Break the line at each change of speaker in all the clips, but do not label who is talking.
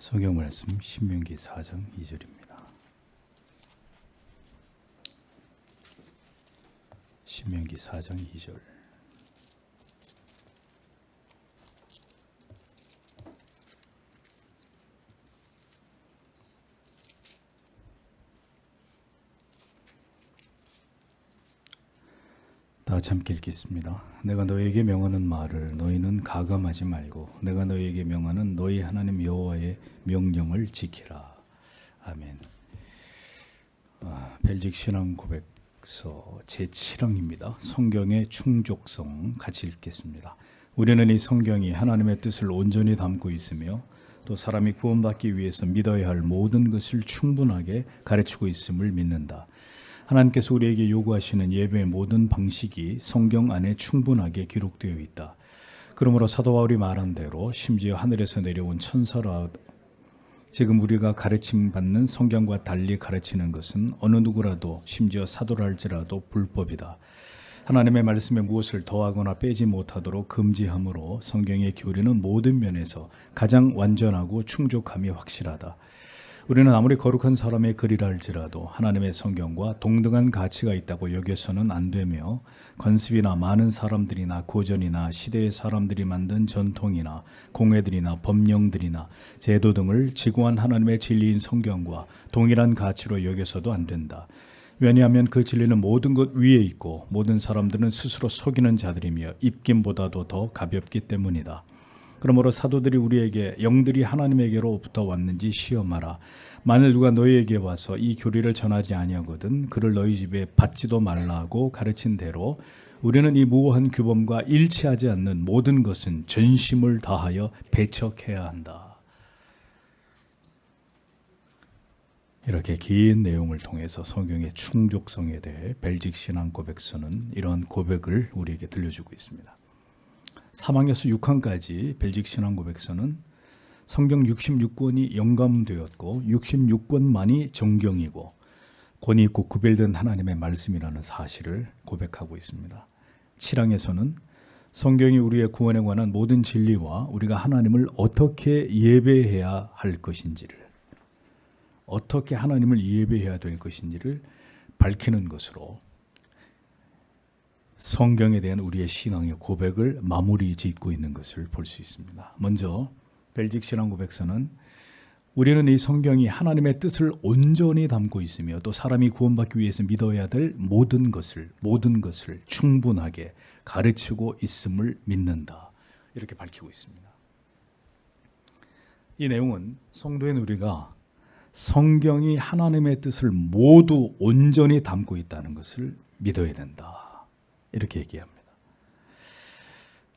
성경 말씀 신명기 4장 2절입니다. 신명기 4장 2절. 다 같이 함께 읽겠습니다. 내가 너에게 명하는 말을 너희는 가감하지 말고 내가 너에게 명하는 너희 하나님 여호와의 명령을 지키라. 아멘. 벨직 신앙 고백서 제7항입니다. 성경의 충족성 같이 읽겠습니다. 우리는 이 성경이 하나님의 뜻을 온전히 담고 있으며 또 사람이 구원받기 위해서 믿어야 할 모든 것을 충분하게 가르치고 있음을 믿는다. 하나님께서 우리에게 요구하시는 예배의 모든 방식이 성경 안에 충분하게 기록되어 있다. 그러므로 사도 바울이 말한 대로 심지어 하늘에서 내려온 천사라도 지금 우리가 가르침받는 성경과 달리 가르치는 것은 어느 누구라도 심지어 사도라 할지라도 불법이다. 하나님의 말씀에 무엇을 더하거나 빼지 못하도록 금지하므로 성경의 교리는 모든 면에서 가장 완전하고 충족함이 확실하다. 우리는 아무리 거룩한 사람의 글이라 할지라도 하나님의 성경과 동등한 가치가 있다고 여겨서는 안 되며 관습이나 많은 사람들이나 고전이나 시대의 사람들이 만든 전통이나 공회들이나 법령들이나 제도 등을 지구한 하나님의 진리인 성경과 동일한 가치로 여겨서도 안 된다. 왜냐하면 그 진리는 모든 것 위에 있고 모든 사람들은 스스로 속이는 자들이며 입김보다도 더 가볍기 때문이다. 그러므로 사도들이 우리에게 영들이 하나님에게로부터 왔는지 시험하라. 만일 누가 너희에게 와서 이 교리를 전하지 아니하거든 그를 너희 집에 받지도 말라고 가르친 대로 우리는 이 무고한 규범과 일치하지 않는 모든 것은 전심을 다하여 배척해야 한다. 이렇게 긴 내용을 통해서 성경의 충족성에 대해 벨직 신앙 고백서는 이러한 고백을 우리에게 들려주고 있습니다. 3항에서 6항까지 벨직 신앙 고백서는 성경 66권이 영감되었고 66권만이 정경이고 권위 있고 구별된 하나님의 말씀이라는 사실을 고백하고 있습니다. 7항에서는 성경이 우리의 구원에 관한 모든 진리와 우리가 하나님을 어떻게 예배해야 할 것인지를 어떻게 하나님을 예배해야 될 것인지를 밝히는 것으로 성경에 대한 우리의 신앙의 고백을 마무리 짓고 있는 것을 볼 수 있습니다. 먼저 벨직 신앙 고백서는 우리는 이 성경이 하나님의 뜻을 온전히 담고 있으며 또 사람이 구원받기 위해서 믿어야 될 모든 것을 충분하게 가르치고 있음을 믿는다. 이렇게 밝히고 있습니다. 이 내용은 성도인 우리가 성경이 하나님의 뜻을 모두 온전히 담고 있다는 것을 믿어야 된다. 이렇게 얘기합니다.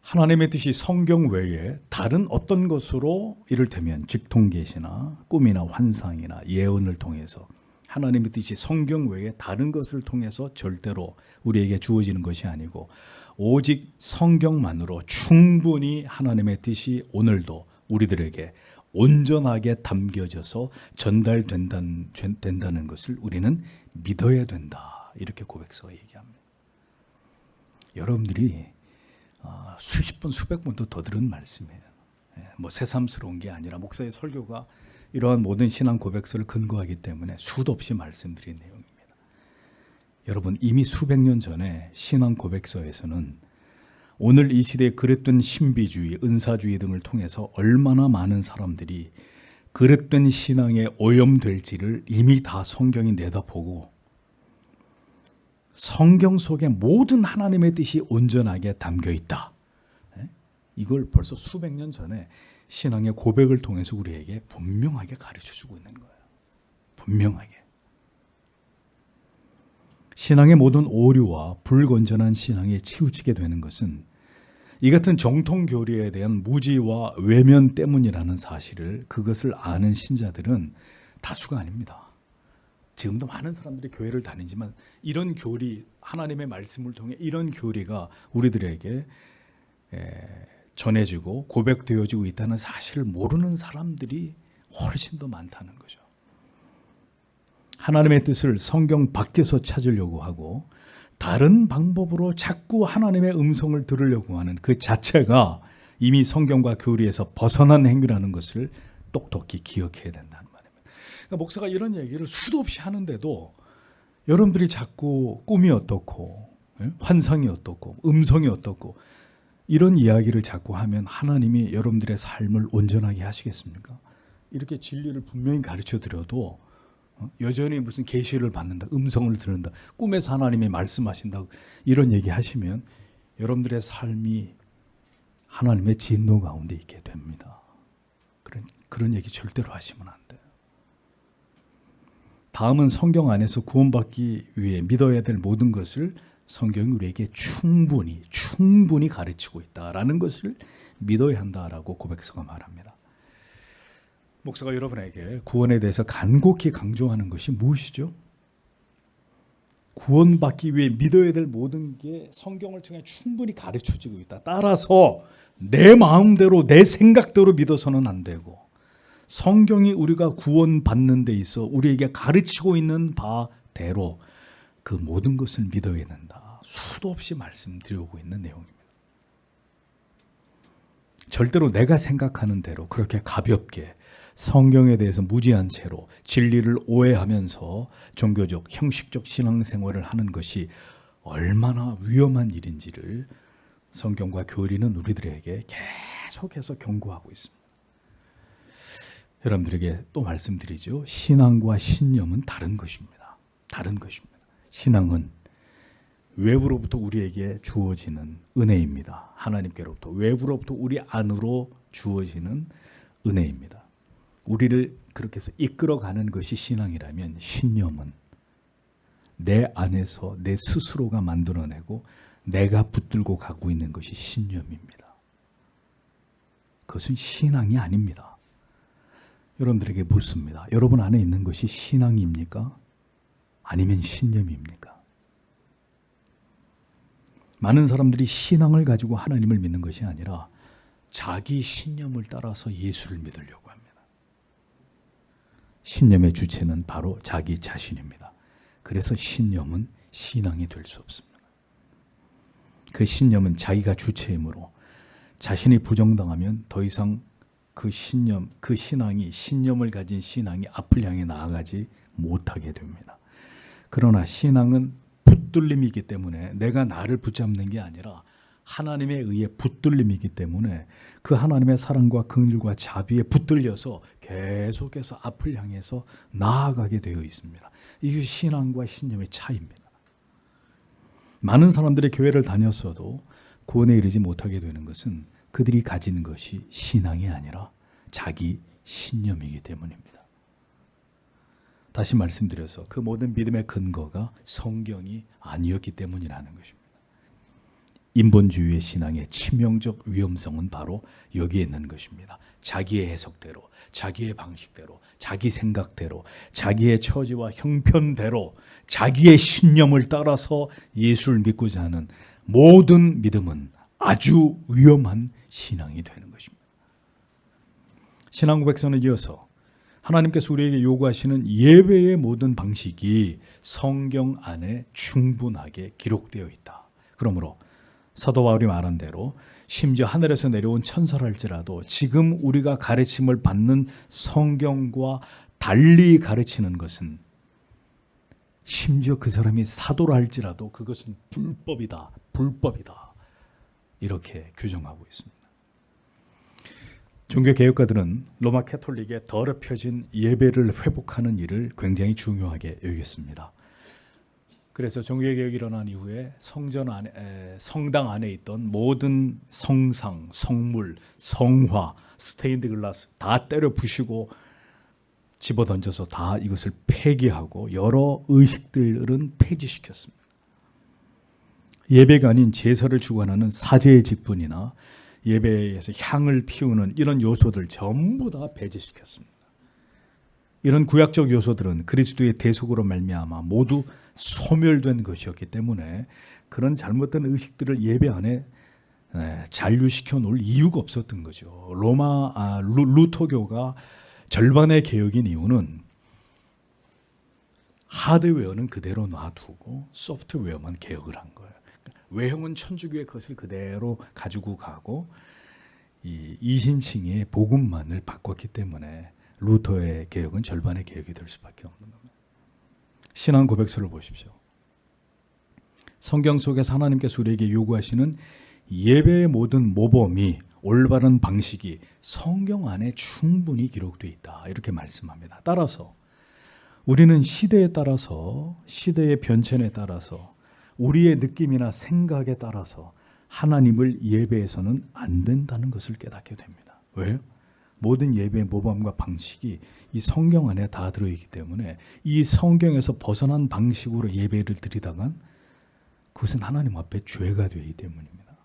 하나님의 뜻이 성경 외에 다른 어떤 것으로 이를테면 직통계시나 꿈이나 환상이나 예언을 통해서 하나님의 뜻이 성경 외에 다른 것을 통해서 절대로 우리에게 주어지는 것이 아니고 오직 성경만으로 충분히 하나님의 뜻이 오늘도 우리들에게 온전하게 담겨져서 전달된다는 것을 우리는 믿어야 된다. 이렇게 고백서가 얘기합니다. 여러분들이 수십 번, 수백 번도 더 들은 말씀이에요. 뭐 새삼스러운 게 아니라 목사의 설교가 이러한 모든 신앙 고백서를 근거하기 때문에 수도 없이 말씀드린 내용입니다. 여러분 이미 수백 년 전에 신앙 고백서에서는 오늘 이 시대에 그릇된 신비주의, 은사주의 등을 통해서 얼마나 많은 사람들이 그릇된 신앙에 오염될지를 이미 다 성경이 내다보고 성경 속에 모든 하나님의 뜻이 온전하게 담겨 있다. 이걸 벌써 수백 년 전에 신앙의 고백을 통해서 우리에게 분명하게 가르쳐주고 있는 거예요. 분명하게. 신앙의 모든 오류와 불건전한 신앙에 치우치게 되는 것은 이 같은 정통 교리에 대한 무지와 외면 때문이라는 사실을 그것을 아는 신자들은 다수가 아닙니다. 지금도 많은 사람들이 교회를 다니지만 이런 교리, 하나님의 말씀을 통해 이런 교리가 우리들에게 전해지고 고백되어지고 있다는 사실을 모르는 사람들이 훨씬 더 많다는 거죠. 하나님의 뜻을 성경 밖에서 찾으려고 하고 다른 방법으로 자꾸 하나님의 음성을 들으려고 하는 그 자체가 이미 성경과 교리에서 벗어난 행위라는 것을 똑똑히 기억해야 된다는 말입니다. 그러니까 목사가 이런 얘기를 수도 없이 하는데도 여러분들이 자꾸 꿈이 어떻고 환상이 어떻고 음성이 어떻고 이런 이야기를 자꾸 하면 하나님이 여러분들의 삶을 온전하게 하시겠습니까? 이렇게 진리를 분명히 가르쳐 드려도 여전히 무슨 계시를 받는다, 음성을 듣는다, 꿈에서 하나님이 말씀하신다 이런 얘기 하시면 여러분들의 삶이 하나님의 진노 가운데 있게 됩니다. 그런 얘기 절대로 하시면 안 돼요. 다음은 성경 안에서 구원받기 위해 믿어야 될 모든 것을 성경이 우리에게 충분히 가르치고 있다라는 것을 믿어야 한다라고 고백서가 말합니다. 목사가 여러분에게 구원에 대해서 간곡히 강조하는 것이 무엇이죠? 구원받기 위해 믿어야 될 모든 게 성경을 통해 충분히 가르쳐지고 있다. 따라서 내 마음대로 내 생각대로 믿어서는 안 되고 성경이 우리가 구원받는 데 있어 우리에게 가르치고 있는 바대로 그 모든 것을 믿어야 된다. 수도 없이 말씀드리고 있는 내용입니다. 절대로 내가 생각하는 대로 그렇게 가볍게 성경에 대해서 무지한 채로 진리를 오해하면서 종교적, 형식적 신앙생활을 하는 것이 얼마나 위험한 일인지를 성경과 교리는 우리들에게 계속해서 경고하고 있습니다. 여러분들에게 또 말씀드리죠. 신앙과 신념은 다른 것입니다. 다른 것입니다. 신앙은 외부로부터 우리에게 주어지는 은혜입니다. 하나님께로부터 외부로부터 우리 안으로 주어지는 은혜입니다. 우리를 그렇게 해서 이끌어가는 것이 신앙이라면 신념은 내 안에서 내 스스로가 만들어내고 내가 붙들고 가고 있는 것이 신념입니다. 그것은 신앙이 아닙니다. 여러분들에게 묻습니다. 여러분 안에 있는 것이 신앙입니까? 아니면 신념입니까? 많은 사람들이 신앙을 가지고 하나님을 믿는 것이 아니라 자기 신념을 따라서 예수를 믿으려고 합니다. 신념의 주체는 바로 자기 자신입니다. 그래서 신념은 신앙이 될 수 없습니다. 그 신념은 자기가 주체이므로 자신이 부정당하면 더 이상 그 신념을 가진 신앙이 앞을 향해 나아가지 못하게 됩니다. 그러나 신앙은 붙들림이기 때문에 내가 나를 붙잡는 게 아니라 하나님에 의해 붙들림이기 때문에 그 하나님의 사랑과 긍휼과 자비에 붙들려서 계속해서 앞을 향해서 나아가게 되어 있습니다. 이게 신앙과 신념의 차이입니다. 많은 사람들이 교회를 다녔어도 구원에 이르지 못하게 되는 것은 그들이 가진 것이 신앙이 아니라 자기 신념이기 때문입니다. 다시 말씀드려서 그 모든 믿음의 근거가 성경이 아니었기 때문이라는 것입니다. 인본주의의 신앙의 치명적 위험성은 바로 여기에 있는 것입니다. 자기의 해석대로, 자기의 방식대로, 자기 생각대로, 자기의 처지와 형편대로, 자기의 신념을 따라서 예수를 믿고자 하는 모든 믿음은 아주 위험한 신앙이 되는 것입니다. 신앙 고백서는 이어서 하나님께서 우리에게 요구하시는 예배의 모든 방식이 성경 안에 충분하게 기록되어 있다. 그러므로 사도 바울이 말한 대로 심지어 하늘에서 내려온 천사랄지라도 지금 우리가 가르침을 받는 성경과 달리 가르치는 것은 심지어 그 사람이 사도라 할지라도 그것은 불법이다. 이렇게 규정하고 있습니다. 종교개혁가들은 로마 캐톨릭의 더럽혀진 예배를 회복하는 일을 굉장히 중요하게 여겼습니다. 그래서 종교개혁이 일어난 이후에 성당 안에 있던 모든 성상, 성물, 성화, 스테인드 글라스 다 때려 부시고 집어던져서 다 이것을 폐기하고 여러 의식들은 폐지시켰습니다. 예배가 아닌 제사를 주관하는 사제의 직분이나 예배에서 향을 피우는 이런 요소들 전부 다 배제시켰습니다. 이런 구약적 요소들은 그리스도의 대속으로 말미암아 모두 소멸된 것이었기 때문에 그런 잘못된 의식들을 예배 안에 잔류시켜 놓을 이유가 없었던 거죠. 루터교가 절반의 개혁인 이유는 하드웨어는 그대로 놔두고 소프트웨어만 개혁을 한 거예요. 외형은 천주교의 것을 그대로 가지고 가고 이 이신칭의 복음만을 바꿨기 때문에 루터의 개혁은 절반의 개혁이 될 수밖에 없는 겁니다. 신앙 고백서를 보십시오. 성경 속에서 하나님께서 우리에게 요구하시는 예배의 모든 모범이 올바른 방식이 성경 안에 충분히 기록되어 있다. 이렇게 말씀합니다. 따라서 우리는 시대에 따라서 시대의 변천에 따라서 우리의 느낌이나 생각에 따라서 하나님을 예배해서는 안 된다는 것을 깨닫게 됩니다. 왜요? 모든 예배의 모범과 방식이 이 성경 안에 다 들어있기 때문에 이 성경에서 벗어난 방식으로 예배를 드리다간 그것은 하나님 앞에 죄가 되기 때문입니다.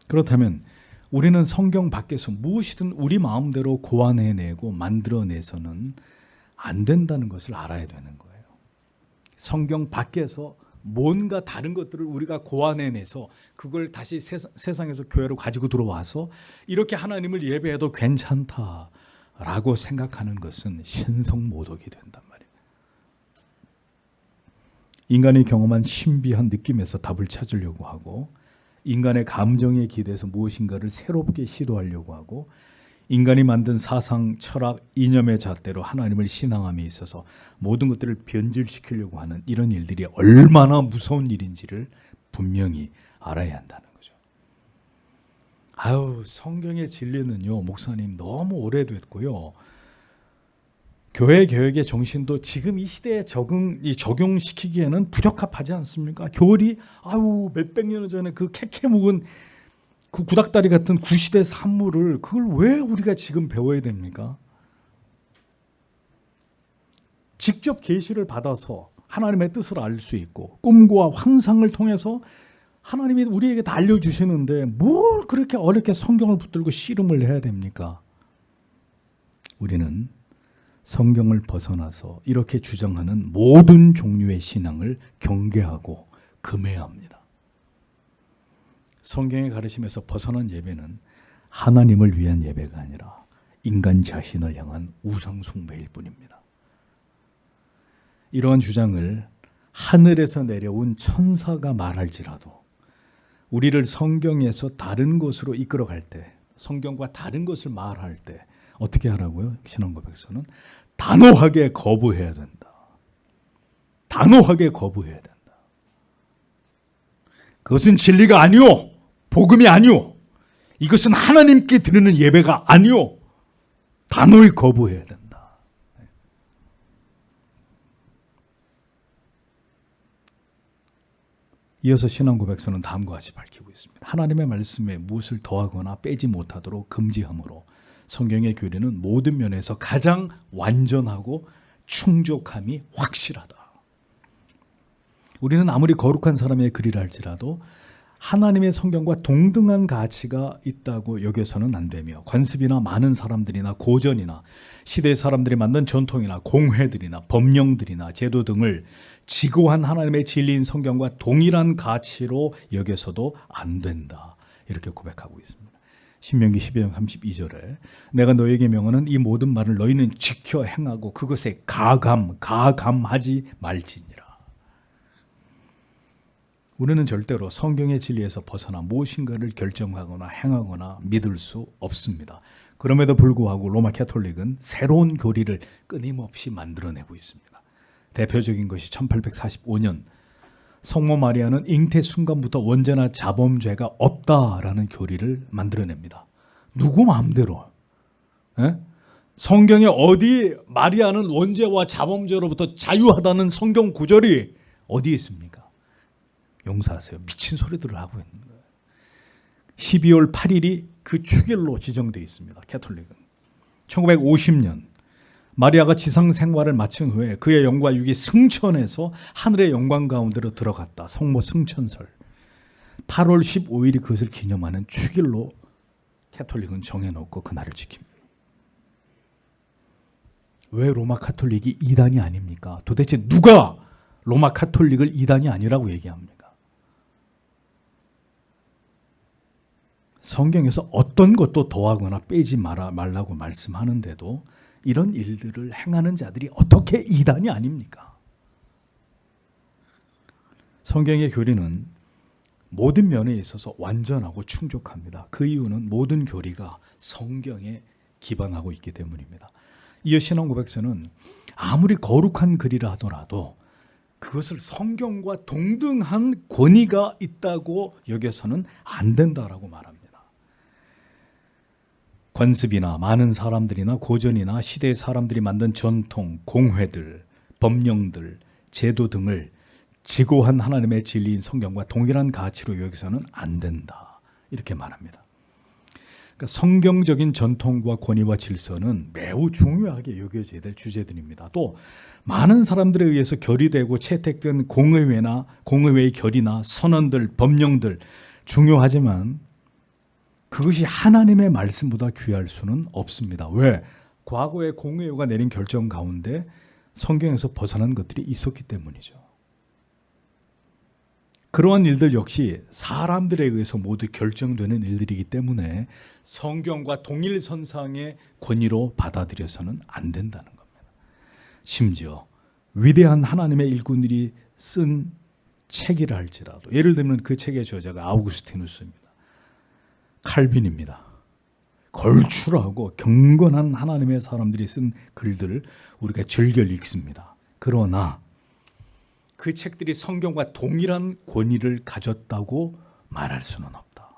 그렇다면 우리는 성경 밖에서 무엇이든 우리 마음대로 고안해내고 만들어내서는 안 된다는 것을 알아야 되는 거예요. 성경 밖에서 뭔가 다른 것들을 우리가 고안해내서 그걸 다시 세상에서 교회로 가지고 들어와서 이렇게 하나님을 예배해도 괜찮다라고 생각하는 것은 신성모독이 된단 말이에요. 인간이 경험한 신비한 느낌에서 답을 찾으려고 하고 인간의 감정에 기대서 무엇인가를 새롭게 시도하려고 하고 인간이 만든 사상, 철학, 이념의 잣대로 하나님을 신앙함에 있어서 모든 것들을 변질시키려고 하는 이런 일들이 얼마나 무서운 일인지를 분명히 알아야 한다는 거죠. 성경의 진리는요, 목사님 너무 오래됐고요. 교회 개혁의 정신도 지금 이 시대에 적용시키기에는 부적합하지 않습니까? 교리 몇백 년 전에 그 캐캐 묵은 그 구닥다리 같은 구시대 산물을 그걸 왜 우리가 지금 배워야 됩니까? 직접 계시를 받아서 하나님의 뜻을 알 수 있고 꿈과 환상을 통해서 하나님이 우리에게 다 알려주시는데 뭘 그렇게 어렵게 성경을 붙들고 씨름을 해야 됩니까? 우리는 성경을 벗어나서 이렇게 주장하는 모든 종류의 신앙을 경계하고 금해야 합니다. 성경의 가르침에서 벗어난 예배는 하나님을 위한 예배가 아니라 인간 자신을 향한 우상 숭배일 뿐입니다. 이러한 주장을 하늘에서 내려온 천사가 말할지라도 우리를 성경에서 다른 곳으로 이끌어갈 때, 성경과 다른 것을 말할 때 어떻게 하라고요? 신앙고백서는 단호하게 거부해야 된다. 단호하게 거부해야 된다. 그것은 진리가 아니오. 복음이 아니오. 이것은 하나님께 드리는 예배가 아니오. 단호히 거부해야 된다. 이어서 신앙고백서는 다음과 같이 밝히고 있습니다. 하나님의 말씀에 무엇을 더하거나 빼지 못하도록 금지하므로 성경의 교리는 모든 면에서 가장 완전하고 충족함이 확실하다. 우리는 아무리 거룩한 사람의 글이라 할지라도 하나님의 성경과 동등한 가치가 있다고 여겨서는 안 되며 관습이나 많은 사람들이나 고전이나 시대의 사람들이 만든 전통이나 공회들이나 법령들이나 제도 등을 지고한 하나님의 진리인 성경과 동일한 가치로 여겨서도 안 된다. 이렇게 고백하고 있습니다. 신명기 12장 32절에 내가 너에게 명하는 이 모든 말을 너희는 지켜 행하고 그것에 가감하지 말지니라. 우리는 절대로 성경의 진리에서 벗어나 무엇인가를 결정하거나 행하거나 믿을 수 없습니다. 그럼에도 불구하고 로마 캐톨릭은 새로운 교리를 끊임없이 만들어내고 있습니다. 대표적인 것이 1845년 성모 마리아는 잉태 순간부터 언제나 자범죄가 없다라는 교리를 만들어냅니다. 누구 마음대로. 성경에 어디 마리아는 원죄와 자범죄로부터 자유하다는 성경 구절이 어디에 있습니까? 용서하세요. 미친 소리들을 하고 있는 거예요. 12월 8일이 그 축일로 지정되어 있습니다. 캐톨릭은. 1950년 마리아가 지상 생활을 마친 후에 그의 영과 육이 승천해서 하늘의 영광 가운데로 들어갔다. 성모 승천설. 8월 15일이 그것을 기념하는 축일로 캐톨릭은 정해놓고 그날을 지킵니다. 왜 로마 카톨릭이 이단이 아닙니까? 도대체 누가 로마 카톨릭을 이단이 아니라고 얘기합니까? 성경에서 어떤 것도 더하거나 빼지 말라고 말씀하는데도 이런 일들을 행하는 자들이 어떻게 이단이 아닙니까? 성경의 교리는 모든 면에 있어서 완전하고 충족합니다. 그 이유는 모든 교리가 성경에 기반하고 있기 때문입니다. 이어 신앙 고백서는 아무리 거룩한 글이라 하더라도 그것을 성경과 동등한 권위가 있다고 여겨서는 안 된다라고 말합니다. 관습이나 많은 사람들이나 고전이나 시대의 사람들이 만든 전통, 공회들, 법령들, 제도 등을 지고한 하나님의 진리인 성경과 동일한 가치로 여기서는 안 된다. 이렇게 말합니다. 그러니까 성경적인 전통과 권위와 질서는 매우 중요하게 여겨져야 될 주제들입니다. 또 많은 사람들에 의해서 결의되고 채택된 공의회의 결의나 선언들, 법령들 중요하지만 그것이 하나님의 말씀보다 귀할 수는 없습니다. 왜? 과거의 공의회가 내린 결정 가운데 성경에서 벗어난 것들이 있었기 때문이죠. 그러한 일들 역시 사람들에 의해서 모두 결정되는 일들이기 때문에 성경과 동일선상의 권위로 받아들여서는 안 된다는 겁니다. 심지어 위대한 하나님의 일꾼들이 쓴 책이라 할지라도, 예를 들면 그 책의 저자가 아우구스티누스입니다. 칼빈입니다. 걸출하고 경건한 하나님의 사람들이 쓴 글들을 우리가 즐겨 읽습니다. 그러나 그 책들이 성경과 동일한 권위를 가졌다고 말할 수는 없다.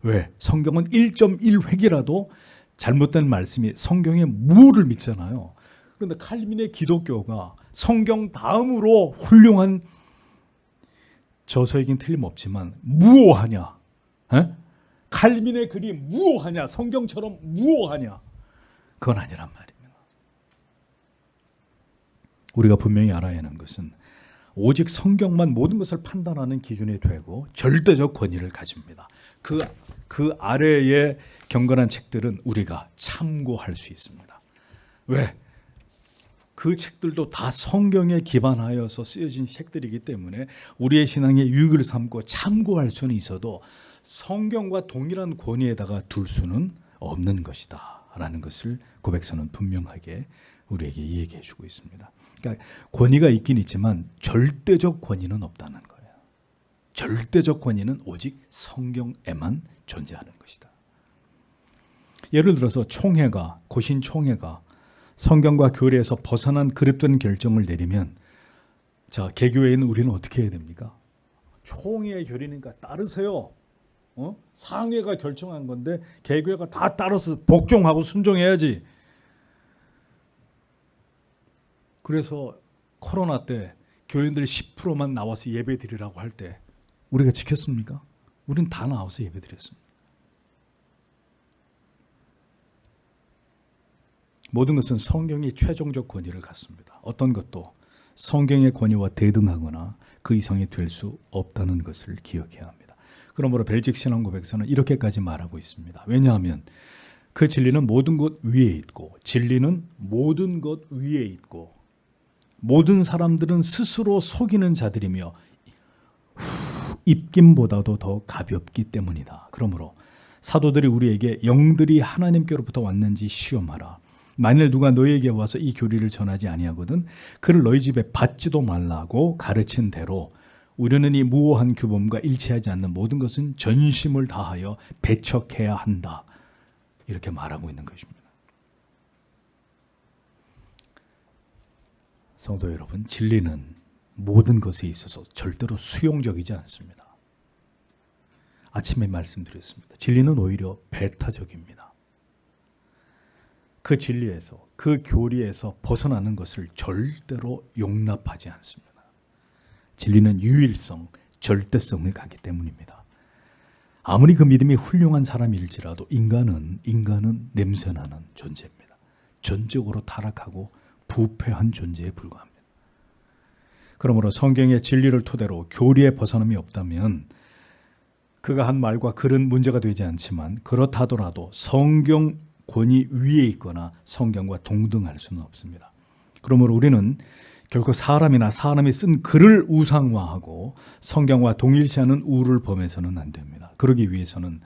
왜? 성경은 1.1획이라도 잘못된 말씀이 성경에 무를 믿잖아요. 그런데 칼빈의 기독교가 성경 다음으로 훌륭한 저서이긴 틀림없지만 무오하냐? 에? 칼빈의 글이 무오하냐? 성경처럼 무오하냐? 그건 아니란 말입니다. 우리가 분명히 알아야 하는 것은 오직 성경만 모든 것을 판단하는 기준이 되고 절대적 권위를 가집니다. 그 아래의 경건한 책들은 우리가 참고할 수 있습니다. 왜? 그 책들도 다 성경에 기반하여서 쓰여진 책들이기 때문에 우리의 신앙에 유익을 삼고 참고할 수는 있어도 성경과 동일한 권위에다가 둘 수는 없는 것이다 라는 것을 고백서는 분명하게 우리에게 얘기해 주고 있습니다. 그러니까 권위가 있긴 있지만 절대적 권위는 없다는 거예요. 절대적 권위는 오직 성경에만 존재하는 것이다. 예를 들어서 고신 총회가 성경과 교리에서 벗어난 그릇된 결정을 내리면, 자, 개교에 있는 우리는 어떻게 해야 됩니까? 총회의 결의니까 따르세요. 상회가 결정한 건데 개교회가 다 따라서 복종하고 순종해야지. 그래서 코로나 때 교인들 10%만 나와서 예배 드리라고 할 때 우리가 지켰습니까? 우리는 다 나와서 예배 드렸습니다. 모든 것은 성경이 최종적 권위를 갖습니다. 어떤 것도 성경의 권위와 대등하거나 그 이상이 될 수 없다는 것을 기억해야 합니다. 그러므로 벨직 신앙 고백서는 이렇게까지 말하고 있습니다. 왜냐하면 그 진리는 모든 것 위에 있고, 진리는 모든 것 위에 있고, 모든 사람들은 스스로 속이는 자들이며 입김보다도 더 가볍기 때문이다. 그러므로 사도들이 우리에게 영들이 하나님께로부터 왔는지 시험하라. 만일 누가 너희에게 와서 이 교리를 전하지 아니하거든 그를 너희 집에 받지도 말라고 가르친 대로 우리는 이 무오한 규범과 일치하지 않는 모든 것은 전심을 다하여 배척해야 한다. 이렇게 말하고 있는 것입니다. 성도 여러분, 진리는 모든 것에 있어서 절대로 수용적이지 않습니다. 아침에 말씀드렸습니다. 진리는 오히려 배타적입니다. 그 진리에서, 그 교리에서 벗어나는 것을 절대로 용납하지 않습니다. 진리는 유일성, 절대성을 갖기 때문입니다. 아무리 그 믿음이 훌륭한 사람일지라도 인간은 냄새나는 존재입니다. 전적으로 타락하고 부패한 존재에 불과합니다. 그러므로 성경의 진리를 토대로 교리에 벗어남이 없다면 그가 한 말과 글은 문제가 되지 않지만 그렇다더라도 성경 권위 위에 있거나 성경과 동등할 수는 없습니다. 그러므로 우리는 결코 사람이 쓴 글을 우상화하고 성경과 동일시하는 우를 범해서는 안 됩니다. 그러기 위해서는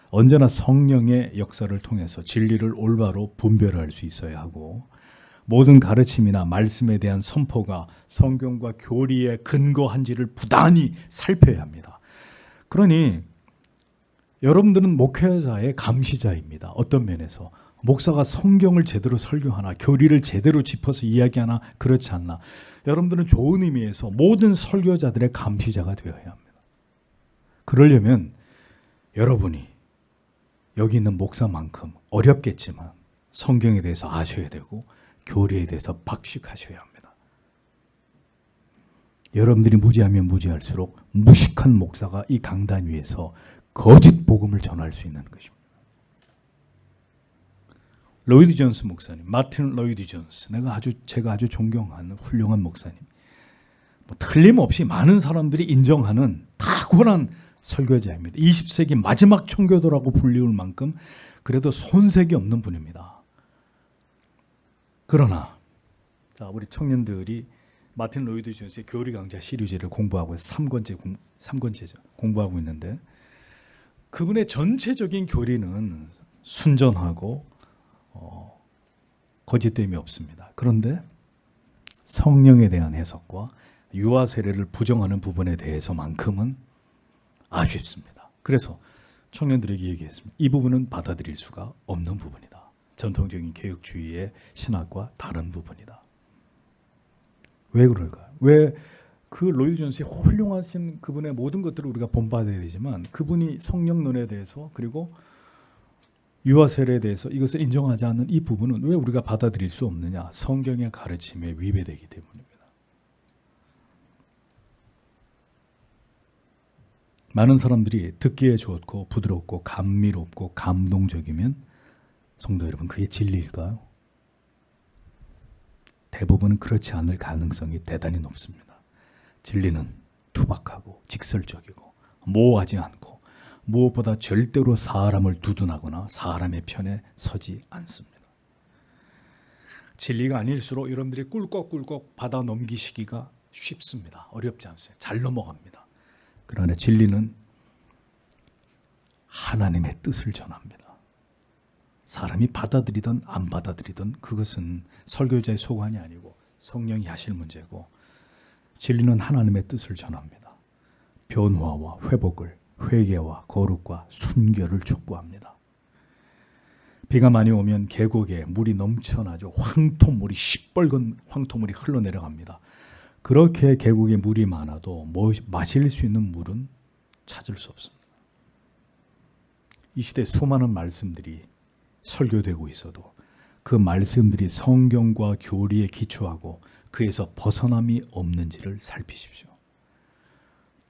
언제나 성령의 역사를 통해서 진리를 올바로 분별할 수 있어야 하고, 모든 가르침이나 말씀에 대한 선포가 성경과 교리에 근거한지를 부단히 살펴야 합니다. 그러니 여러분들은 목회자의 감시자입니다. 어떤 면에서 목사가 성경을 제대로 설교하나 교리를 제대로 짚어서 이야기하나 그렇지 않나. 여러분들은 좋은 의미에서 모든 설교자들의 감시자가 되어야 합니다. 그러려면 여러분이 여기 있는 목사만큼 어렵겠지만 성경에 대해서 아셔야 되고 교리에 대해서 박식하셔야 합니다. 여러분들이 무지하면 무지할수록 무식한 목사가 이 강단 위에서 거짓 복음을 전할 수 있는 것입니다. 로이드 존스 목사님, 마틴 로이드 존스, 제가 아주 존경하는 훌륭한 목사님. 틀림없이 많은 사람들이 인정하는 탁월한 설교자입니다. 20세기 마지막 청교도라고 불리울 만큼 그래도 손색이 없는 분입니다. 그러나 자, 우리 청년들이 마틴 로이드 존스의 교리 강좌 시리즈를 공부하고 3권째죠. 공부하고 있는데 그분의 전체적인 교리는 순전하고 거짓됨이 없습니다. 그런데 성령에 대한 해석과 유아 세례를 부정하는 부분에 대해서만큼은 아쉽습니다. 그래서 청년들에게 얘기했습니다. 이 부분은 받아들일 수가 없는 부분이다. 전통적인 개혁주의의 신학과 다른 부분이다. 왜 그럴까요? 왜 그 로이드 존스의 훌륭하신 그분의 모든 것들을 우리가 본받아야 되지만 그분이 성령론에 대해서 그리고 유아 세례에 대해서 이것을 인정하지 않는 이 부분은 왜 우리가 받아들일 수 없느냐? 성경의 가르침에 위배되기 때문입니다. 많은 사람들이 듣기에 좋고 부드럽고 감미롭고 감동적이면 성도 여러분 그게 진리일까요? 대부분은 그렇지 않을 가능성이 대단히 높습니다. 진리는 투박하고 직설적이고 모호하지 않고 무엇보다 절대로 사람을 두둔하거나 사람의 편에 서지 않습니다. 진리가 아닐수록 여러분들이 꿀꺽꿀꺽 받아 넘기시기가 쉽습니다. 어렵지 않습니다. 잘 넘어갑니다. 그러나 진리는 하나님의 뜻을 전합니다. 사람이 받아들이든 안 받아들이든 그것은 설교자의 소관이 아니고 성령이 하실 문제고 진리는 하나님의 뜻을 전합니다. 변화와 회복을, 회개와 거룩과 순결을 촉구합니다. 비가 많이 오면 계곡에 물이 넘쳐나죠. 황토물이 시뻘건 황토물이 흘러내려갑니다. 그렇게 계곡에 물이 많아도 마실 수 있는 물은 찾을 수 없습니다. 이 시대 수많은 말씀들이 설교되고 있어도 그 말씀들이 성경과 교리에 기초하고 그에서 벗어남이 없는지를 살피십시오.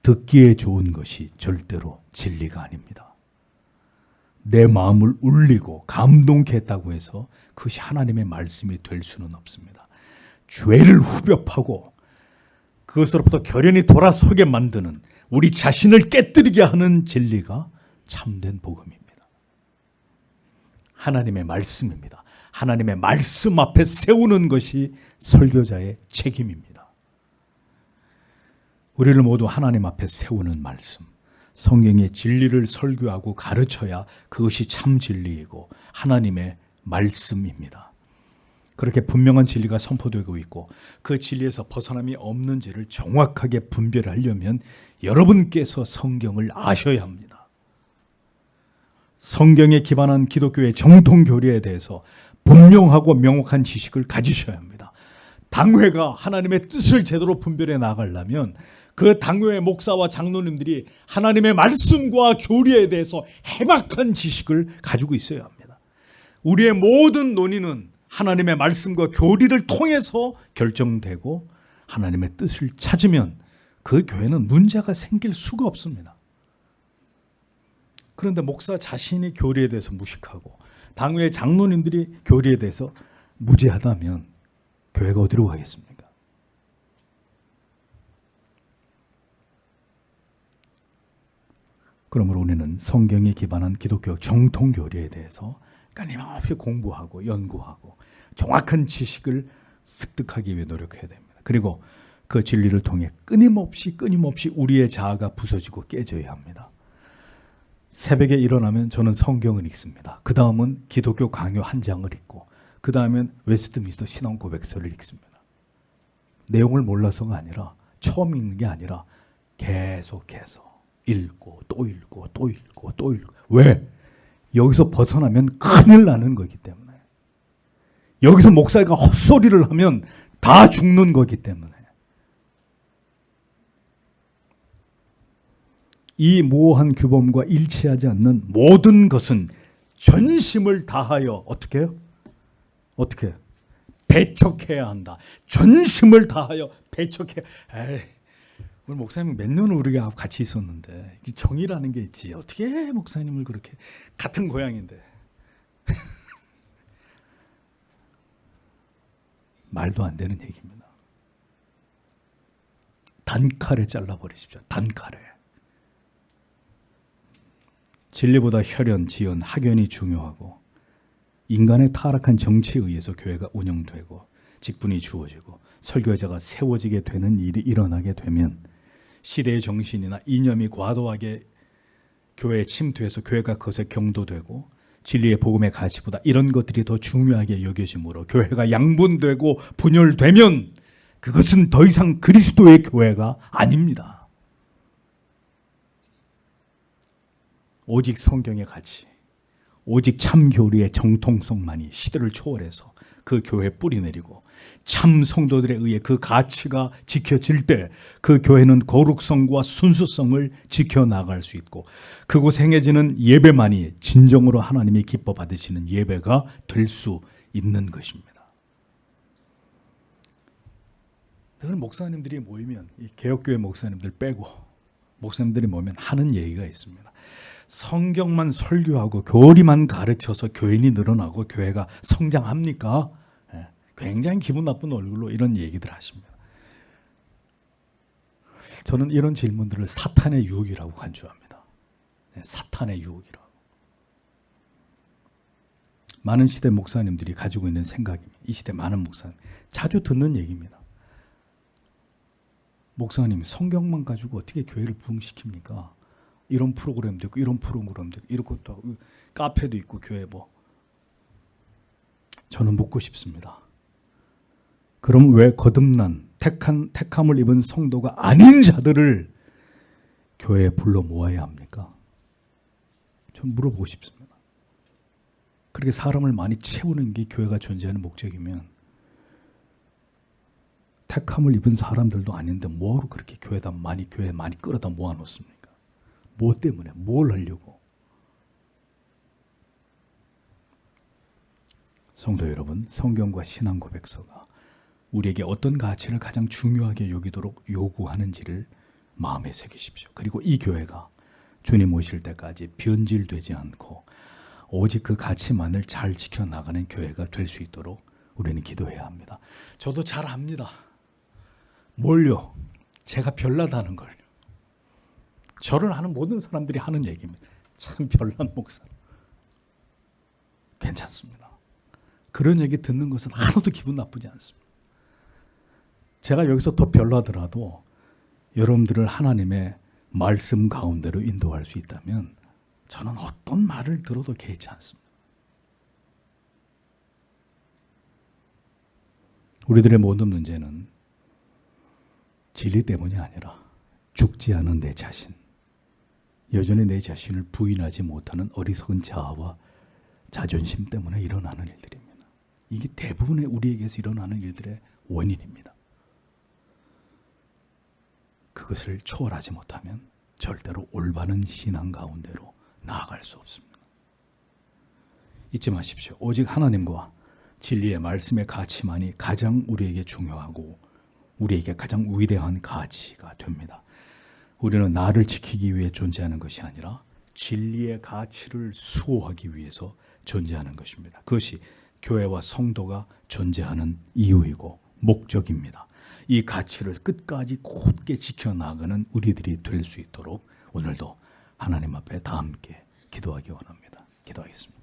듣기에 좋은 것이 절대로 진리가 아닙니다. 내 마음을 울리고 감동케 했다고 해서 그것이 하나님의 말씀이 될 수는 없습니다. 죄를 후벼파고 그것으로부터 결연히 돌아서게 만드는 우리 자신을 깨뜨리게 하는 진리가 참된 복음입니다. 하나님의 말씀입니다. 하나님의 말씀 앞에 세우는 것이 설교자의 책임입니다. 우리를 모두 하나님 앞에 세우는 말씀, 성경의 진리를 설교하고 가르쳐야 그것이 참 진리이고 하나님의 말씀입니다. 그렇게 분명한 진리가 선포되고 있고 그 진리에서 벗어남이 없는지를 정확하게 분별하려면 여러분께서 성경을 아셔야 합니다. 성경에 기반한 기독교의 정통 교리에 대해서 분명하고 명확한 지식을 가지셔야 합니다. 당회가 하나님의 뜻을 제대로 분별해 나가려면 그 당회의 목사와 장로님들이 하나님의 말씀과 교리에 대해서 해박한 지식을 가지고 있어야 합니다. 우리의 모든 논의는 하나님의 말씀과 교리를 통해서 결정되고 하나님의 뜻을 찾으면 그 교회는 문제가 생길 수가 없습니다. 그런데 목사 자신이 교리에 대해서 무식하고 당회 장로님들이 교리에 대해서 무지하다면 교회가 어디로 가겠습니까? 그러므로 우리는 성경에 기반한 기독교 정통 교리에 대해서 끊임없이 공부하고 연구하고 정확한 지식을 습득하기 위해 노력해야 됩니다. 그리고 그 진리를 통해 끊임없이 우리의 자아가 부서지고 깨져야 합니다. 새벽에 일어나면 저는 성경을 읽습니다. 그 다음은 기독교 강요 한 장을 읽고 그 다음엔 웨스트민스터 신앙 고백서를 읽습니다. 내용을 몰라서가 아니라 처음 읽는 게 아니라 계속해서 읽고 또 읽고 또 읽고 또 읽고. 왜? 여기서 벗어나면 큰일 나는 거기 때문에. 여기서 목사가 헛소리를 하면 다 죽는 거기 때문에. 이 모호한 규범과 일치하지 않는 모든 것은 전심을 다하여 어떻게 해요? 어떻게 해요? 배척해야 한다. 전심을 다하여 배척해. 에이, 우리 목사님 몇 년을 우리가 같이 있었는데 정이라는 게 있지. 어떻게 해, 목사님을 그렇게 같은 고향인데. 말도 안 되는 얘기입니다. 단칼에 잘라버리십시오. 단칼에. 진리보다 혈연, 지연, 학연이 중요하고 인간의 타락한 정치에 의해서 교회가 운영되고 직분이 주어지고 설교자가 세워지게 되는 일이 일어나게 되면 시대의 정신이나 이념이 과도하게 교회에 침투해서 교회가 그것에 경도되고 진리의 복음의 가치보다 이런 것들이 더 중요하게 여겨지므로 교회가 양분되고 분열되면 그것은 더 이상 그리스도의 교회가 아닙니다. 오직 성경의 가치, 오직 참 교리의 정통성만이 시대를 초월해서 그 교회에 뿌리 내리고 참 성도들에 의해 그 가치가 지켜질 때 그 교회는 거룩성과 순수성을 지켜나갈 수 있고 그곳에 행해지는 예배만이 진정으로 하나님이 기뻐 받으시는 예배가 될 수 있는 것입니다. 늘 목사님들이 모이면 이 개혁교회 목사님들 빼고 목사님들이 모이면 하는 얘기가 있습니다. 성경만 설교하고 교리만 가르쳐서 교인이 늘어나고 교회가 성장합니까? 굉장히 기분 나쁜 얼굴로 이런 얘기들 하십니다. 저는 이런 질문들을 사탄의 유혹이라고 간주합니다. 사탄의 유혹이라고. 많은 시대 목사님들이 가지고 있는 생각입니다. 이 시대 많은 목사님 자주 듣는 얘기입니다. 목사님 성경만 가지고 어떻게 교회를 부흥시킵니까? 이런 프로그램도 있고 이런 프로그램도 있고 이런 것도 하고 카페도 있고 교회 뭐. 저는 묻고 싶습니다. 그럼 왜 거듭난 택함을 입은 성도가 아닌 자들을 교회에 불러 모아야 합니까? 전 물어보고 싶습니다. 그렇게 사람을 많이 채우는 게 교회가 존재하는 목적이면 택함을 입은 사람들도 아닌데 뭐하러 그렇게 교회에 많이 끌어다 모아놓습니까? 뭐 때문에? 뭘 하려고? 성도 여러분, 성경과 신앙 고백서가 우리에게 어떤 가치를 가장 중요하게 여기도록 요구하는지를 마음에 새기십시오. 그리고 이 교회가 주님 오실 때까지 변질되지 않고 오직 그 가치만을 잘 지켜나가는 교회가 될 수 있도록 우리는 기도해야 합니다. 저도 잘 압니다. 뭘요? 제가 별나다는 걸요. 저를 아는 모든 사람들이 하는 얘기입니다. 참 별난 목사. 괜찮습니다. 그런 얘기 듣는 것은 하나도 기분 나쁘지 않습니다. 제가 여기서 더 별나더라도 여러분들을 하나님의 말씀 가운데로 인도할 수 있다면 저는 어떤 말을 들어도 개의치 않습니다. 우리들의 모든 문제는 진리 때문이 아니라 죽지 않은 내 자신, 여전히 내 자신을 부인하지 못하는 어리석은 자아와 자존심 때문에 일어나는 일들입니다. 이게 대부분의 우리에게서 일어나는 일들의 원인입니다. 그것을 초월하지 못하면 절대로 올바른 신앙 가운데로 나아갈 수 없습니다. 잊지 마십시오. 오직 하나님과 진리의 말씀의 가치만이 가장 우리에게 중요하고 우리에게 가장 위대한 가치가 됩니다. 우리는 나를 지키기 위해 존재하는 것이 아니라 진리의 가치를 수호하기 위해서 존재하는 것입니다. 그것이 교회와 성도가 존재하는 이유이고 목적입니다. 이 가치를 끝까지 굳게 지켜나가는 우리들이 될 수 있도록 오늘도 하나님 앞에 다 함께 기도하기 원합니다. 기도하겠습니다.